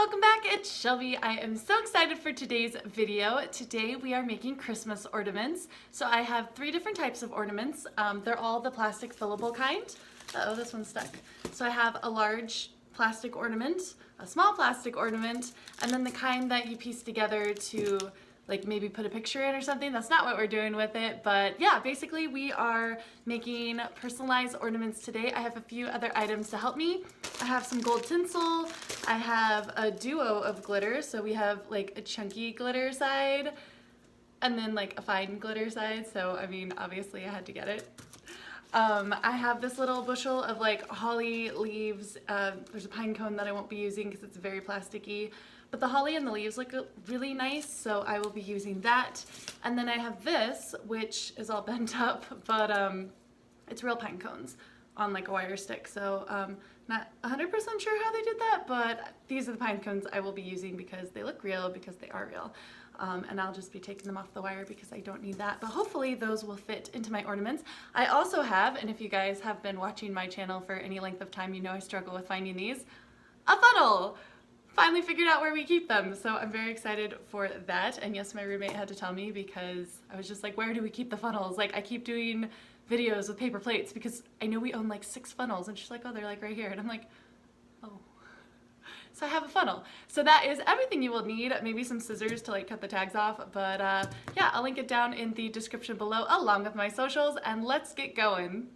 welcome back. It's Shelby. I am so excited for today's video. Today we are making Christmas ornaments. So I have 3 different types of ornaments. They're all the plastic fillable kind. Uh-oh, this one's stuck. So I have a large plastic ornament, a small plastic ornament, and then the kind that you piece together to like maybe put a picture in or something. That's not what we're doing with it, but yeah, basically we are making personalized ornaments today. I have a few other items to help me. I have some gold tinsel. I have a duo of glitter. So we have like a chunky glitter side and then like a fine glitter side. So I mean, obviously I had to get it. I have this little bushel of like holly leaves. There's a pine cone that I won't be using because it's very plasticky. But the holly and the leaves look really nice, so I will be using that. And then I have this, which is all bent up, but it's real pine cones on like a wire stick. So not 100% sure how they did that, but these are the pine cones I will be using because they look real, because they are real. And I'll just be taking them off the wire because I don't need that. But hopefully those will fit into my ornaments. I also have, and if you guys have been watching my channel for any length of time, you know I struggle with finding these, a funnel! Finally figured out where we keep them, so I'm very excited for that. And yes, my roommate had to tell me because I was just like, where do we keep the funnels? Like, I keep doing videos with paper plates because I know we own like 6 funnels, and she's like, oh, they're like right here, and I'm like, oh. So I have a funnel. So that is everything you will need, maybe some scissors to like cut the tags off, but yeah, I'll link it down in the description below along with my socials, and let's get going.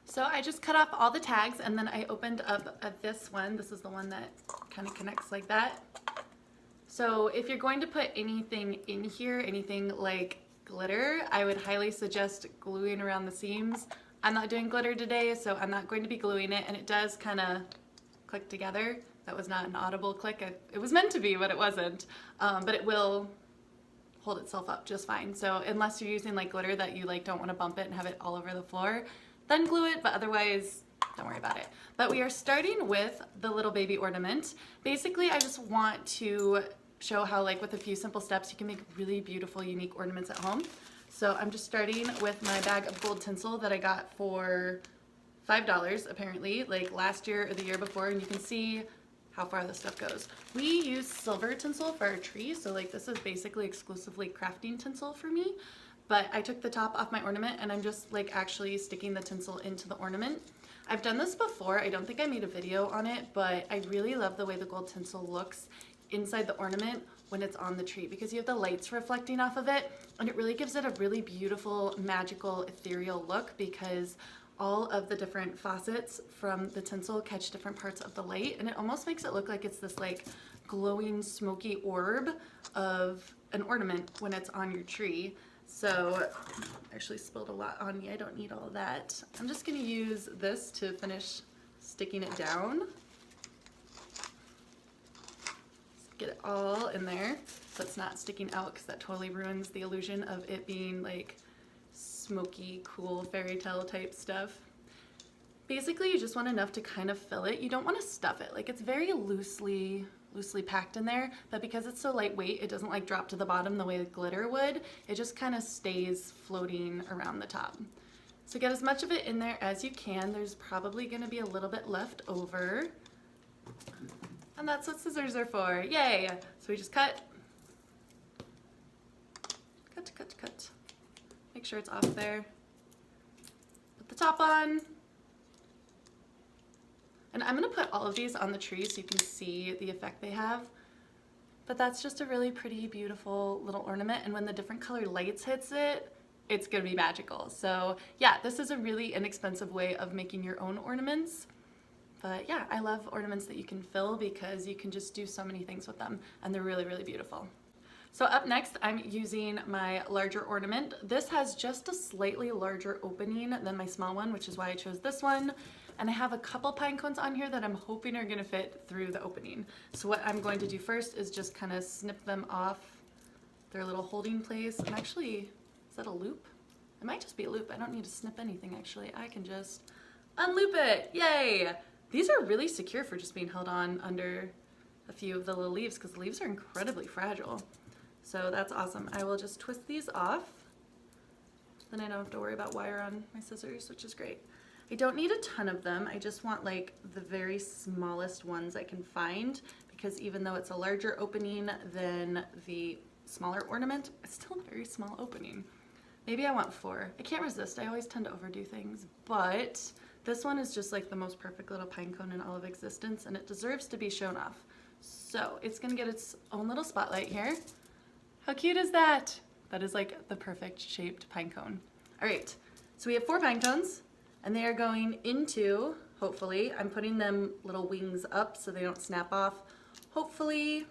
So I just cut off all the tags, and then I opened up this one. This is the one that kind of connects like that. So if you're going to put anything in here, anything like glitter, I would highly suggest gluing around the seams. I'm not doing glitter today, so I'm not going to be gluing it, and it does kind of click together. That was not an audible click. It was meant to be, but it wasn't. But it will hold itself up just fine. So unless you're using like glitter that you like don't want to bump it and have it all over the floor, then glue it, but otherwise, don't worry about it. But we are starting with the little baby ornament. Basically, I just want to show how like with a few simple steps, you can make really beautiful, unique ornaments at home. So I'm just starting with my bag of gold tinsel that I got for $5 apparently, like last year or the year before, and you can see how far this stuff goes. We use silver tinsel for our tree, so like this is basically exclusively crafting tinsel for me. But I took the top off my ornament and I'm just like actually sticking the tinsel into the ornament. I've done this before. I don't think I made a video on it, but I really love the way the gold tinsel looks inside the ornament when it's on the tree because you have the lights reflecting off of it, and it really gives it a really beautiful, magical, ethereal look because all of the different facets from the tinsel catch different parts of the light, and it almost makes it look like it's this like glowing, smoky orb of an ornament when it's on your tree. So I actually spilled a lot on me. I don't need all of that. I'm just going to use this to finish sticking it down. Just get it all in there so it's not sticking out because that totally ruins the illusion of it being like smoky, cool fairy tale type stuff. Basically, you just want enough to kind of fill it. You don't want to stuff it. Like it's very loosely packed in there, but because it's so lightweight, it doesn't like drop to the bottom the way the glitter would. It just kind of stays floating around the top. So get as much of it in there as you can. There's probably going to be a little bit left over, and that's what scissors are for. Yay! So we just cut. Make sure it's off there. Put the top on. And I'm going to put all of these on the tree so you can see the effect they have. But that's just a really pretty, beautiful little ornament. And when the different colored lights hits it, it's going to be magical. So yeah, this is a really inexpensive way of making your own ornaments. But yeah, I love ornaments that you can fill because you can just do so many things with them. And they're really, really beautiful. So up next, I'm using my larger ornament. This has just a slightly larger opening than my small one, which is why I chose this one. And I have a couple pine cones on here that I'm hoping are gonna fit through the opening. So what I'm going to do first is just kind of snip them off their little holding place. And actually, is that a loop? It might just be a loop. I don't need to snip anything actually. I can just unloop it, yay! These are really secure for just being held on under a few of the little leaves because the leaves are incredibly fragile. So that's awesome. I will just twist these off. Then I don't have to worry about wire on my scissors, which is great. I don't need a ton of them. I just want like the very smallest ones I can find because even though it's a larger opening than the smaller ornament, it's still a very small opening. Maybe I want 4. I can't resist. I always tend to overdo things, but this one is just like the most perfect little pine cone in all of existence, and it deserves to be shown off. So it's gonna get its own little spotlight here. How cute is that? That is like the perfect shaped pine cone. All right, so we have 4 pine cones, and they are going into, hopefully, I'm putting them little wings up so they don't snap off. Hopefully,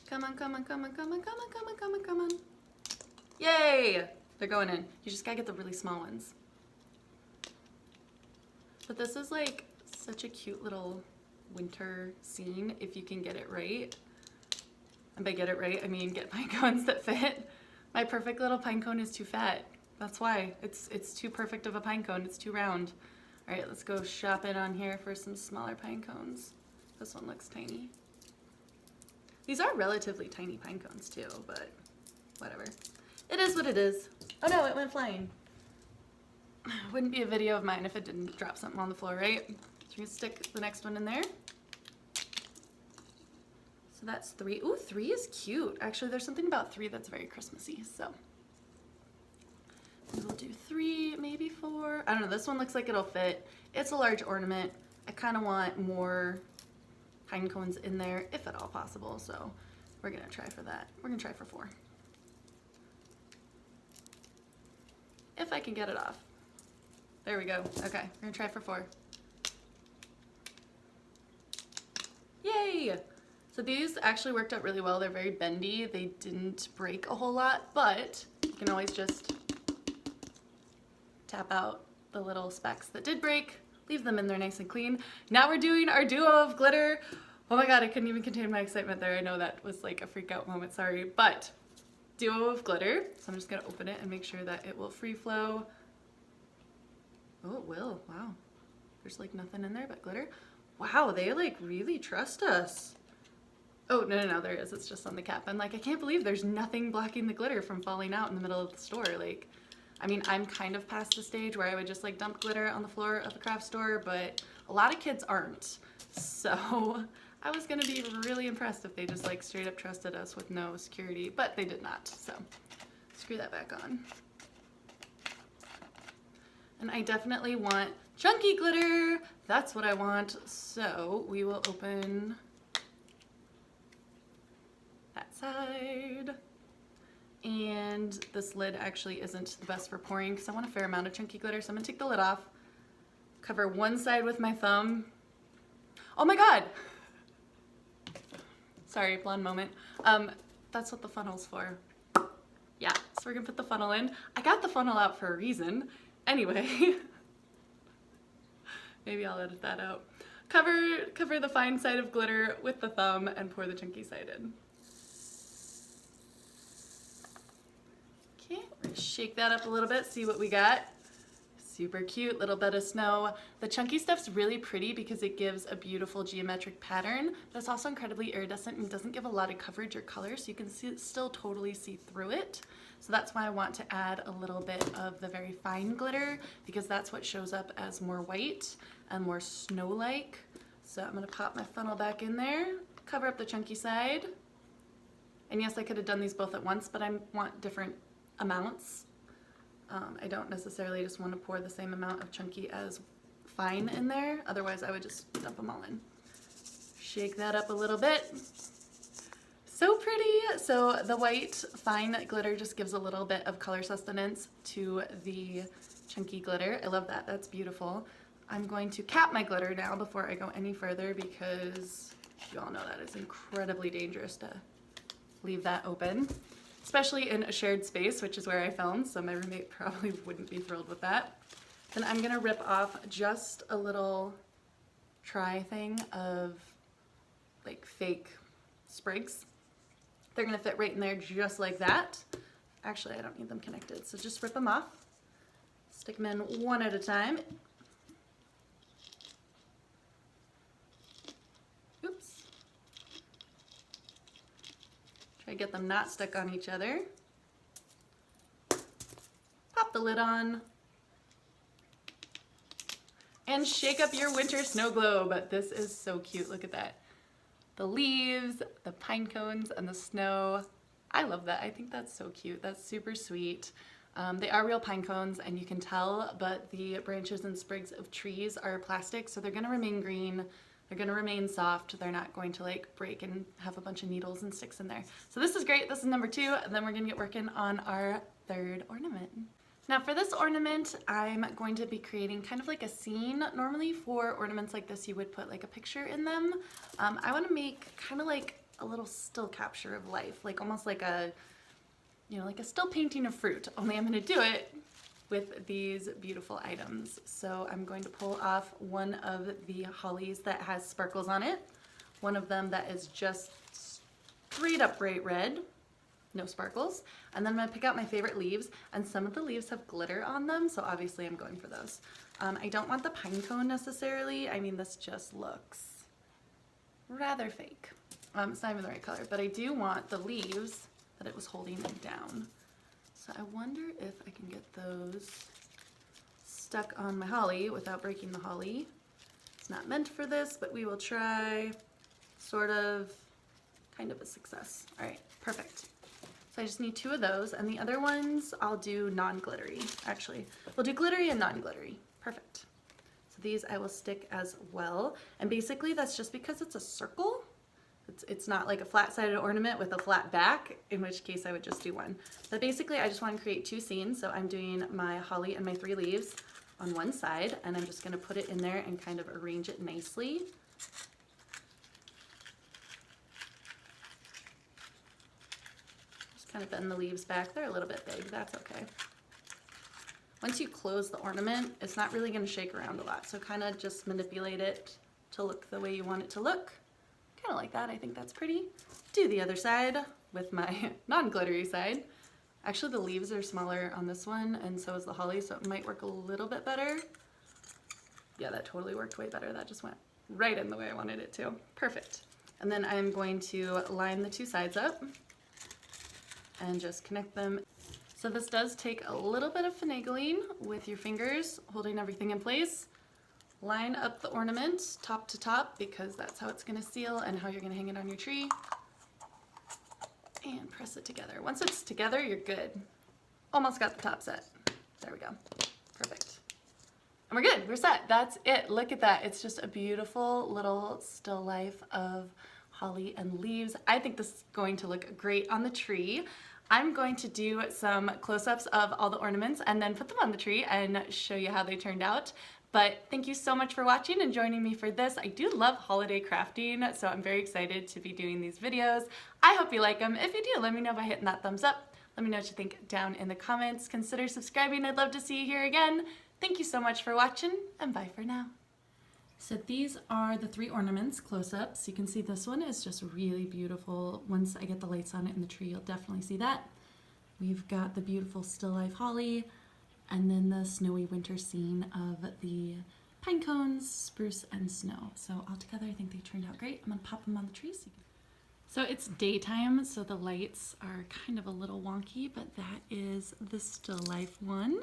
come on, come on, come on, come on, come on, come on, come on, come on. Yay! They're going in. You just gotta get the really small ones. But this is like such a cute little winter scene if you can get it right. And by get it right, I mean get pine cones that fit. My perfect little pine cone is too fat. That's why. It's too perfect of a pine cone. It's too round. All right, let's go shopping on here for some smaller pine cones. This one looks tiny. These are relatively tiny pine cones too, but whatever. It is what it is. Oh no, it went flying. Wouldn't be a video of mine if it didn't drop something on the floor, right? So we're gonna stick the next one in there. So that's 3. Ooh, 3 is cute. Actually, there's something about 3 that's very Christmassy, so. We'll do 3, maybe 4. I don't know, this one looks like it'll fit. It's a large ornament. I kind of want more pine cones in there, if at all possible, so we're gonna try for that. We're gonna try for 4. If I can get it off. There we go. Okay, we're gonna try for 4. Yay! So these actually worked out really well. They're very bendy. They didn't break a whole lot, but you can always just tap out the little specks that did break, leave them in there nice and clean. Now we're doing our duo of glitter. Oh my God, I couldn't even contain my excitement there. I know that was like a freak out moment, sorry, but duo of glitter. So I'm just gonna open it and make sure that it will free flow. Oh, it will, wow. There's like nothing in there but glitter. Wow, they like really trust us. Oh, no, there is. It's just on the cap. I'm like, I can't believe there's nothing blocking the glitter from falling out in the middle of the store. Like, I mean, I'm kind of past the stage where I would just like dump glitter on the floor of the craft store, but a lot of kids aren't. So I was gonna be really impressed if they just like straight up trusted us with no security, but they did not. So screw that back on. And I definitely want chunky glitter. That's what I want. So we will open that side. And this lid actually isn't the best for pouring because I want a fair amount of chunky glitter. So I'm gonna take the lid off, cover one side with my thumb. Oh my God. Sorry, blonde moment. That's what the funnel's for. Yeah, so we're gonna put the funnel in. I got the funnel out for a reason. Anyway, maybe I'll edit that out. Cover the fine side of glitter with the thumb and pour the chunky side in. Okay, we're gonna shake that up a little bit, see what we got. Super cute, little bit of snow. The chunky stuff's really pretty because it gives a beautiful geometric pattern, but it's also incredibly iridescent and doesn't give a lot of coverage or color, so you can still totally see through it. So that's why I want to add a little bit of the very fine glitter because that's what shows up as more white and more snow-like. So I'm gonna pop my funnel back in there, cover up the chunky side. And yes, I could have done these both at once, but I want different amounts. I don't necessarily just want to pour the same amount of chunky as fine in there. Otherwise, I would just dump them all in. Shake that up a little bit. So pretty. So the white fine glitter just gives a little bit of color sustenance to the chunky glitter. I love that. That's beautiful. I'm going to cap my glitter now before I go any further because you all know that it's incredibly dangerous to leave that open. Especially in a shared space, which is where I filmed, so my roommate probably wouldn't be thrilled with that. Then I'm gonna rip off just a little try thing of like fake sprigs. They're gonna fit right in there just like that. Actually, I don't need them connected, so just rip them off. Stick them in one at a time. Oops. Try to get them not stuck on each other. Pop the lid on. and shake up your winter snow globe. This is so cute. Look at that. The leaves, the pine cones, and the snow. I love that. I think that's so cute. That's super sweet. They are real pine cones, and you can tell, but the branches and sprigs of trees are plastic, so they're going to remain green. They're going to remain soft. They're not going to like break and have a bunch of needles and sticks in there. So this is great. This is number 2, and then we're going to get working on our 3rd ornament. Now for this ornament, I'm going to be creating kind of like a scene. Normally for ornaments like this, you would put like a picture in them. I want to make kind of like a little still capture of life, like almost like a, you know, like a still painting of fruit, only I'm going to do it with these beautiful items. So I'm going to pull off one of the hollies that has sparkles on it, one of them that is just straight up bright red, no sparkles, and then I'm going to pick out my favorite leaves, and some of the leaves have glitter on them, so obviously I'm going for those. I don't want the pine cone necessarily. I mean, this just looks rather fake. It's not even the right color, but I do want the leaves that it was holding down. So I wonder if I can get those stuck on my holly without breaking the holly. It's not meant for this, but we will try. Sort of, kind of a success. All right, perfect. So I just need 2 of those, and the other ones I'll do non-glittery. Actually, we'll do glittery and non-glittery. Perfect. So these I will stick as well, and basically that's just because it's a circle. It's not like a flat-sided ornament with a flat back, in which case I would just do one. But basically I just want to create 2 scenes, so I'm doing my holly and my 3 leaves on one side, and I'm just going to put it in there and kind of arrange it nicely. Just kind of bend the leaves back. They're a little bit big, that's okay. Once you close the ornament, it's not really going to shake around a lot, so kind of just manipulate it to look the way you want it to look. Kind of like that. I think that's pretty. Do the other side with my non-glittery side. Actually, the leaves are smaller on this one, and so is the holly, so it might work a little bit better. Yeah, that totally worked way better. That just went right in the way I wanted it to. Perfect. And then I'm going to line the 2 sides up and just connect them. So this does take a little bit of finagling with your fingers, holding everything in place. Line up the ornament top to top because that's how it's going to seal and how you're going to hang it on your tree. And press it together. Once it's together, you're good. Almost got the top set. There we go. Perfect. And we're good. We're set. That's it. Look at that. It's just a beautiful little still life of holly and leaves. I think this is going to look great on the tree. I'm going to do some close-ups of all the ornaments and then put them on the tree and show you how they turned out. But thank you so much for watching and joining me for this. I do love holiday crafting, so I'm very excited to be doing these videos. I hope you like them. If you do, let me know by hitting that thumbs up. Let me know what you think down in the comments. Consider subscribing. I'd love to see you here again. Thank you so much for watching, and bye for now. So these are the 3 ornaments close-ups. You can see this one is just really beautiful. Once I get the lights on it in the tree, you'll definitely see that. We've got the beautiful still life holly, and then the snowy winter scene of the pine cones, spruce, and snow. So altogether, I think they turned out great. I'm gonna pop them on the tree. So it's daytime, so the lights are kind of a little wonky, but that is the still life one.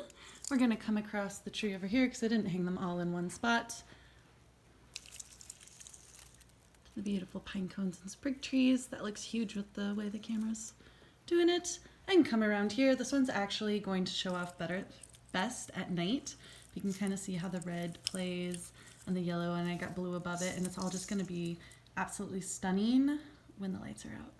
We're gonna come across the tree over here because I didn't hang them all in one spot. The beautiful pine cones and sprig trees. That looks huge with the way the camera's doing it. And come around here. This one's actually going to show off best at night. You can kind of see how the red plays and the yellow, and I got blue above it, and it's all just going to be absolutely stunning when the lights are out.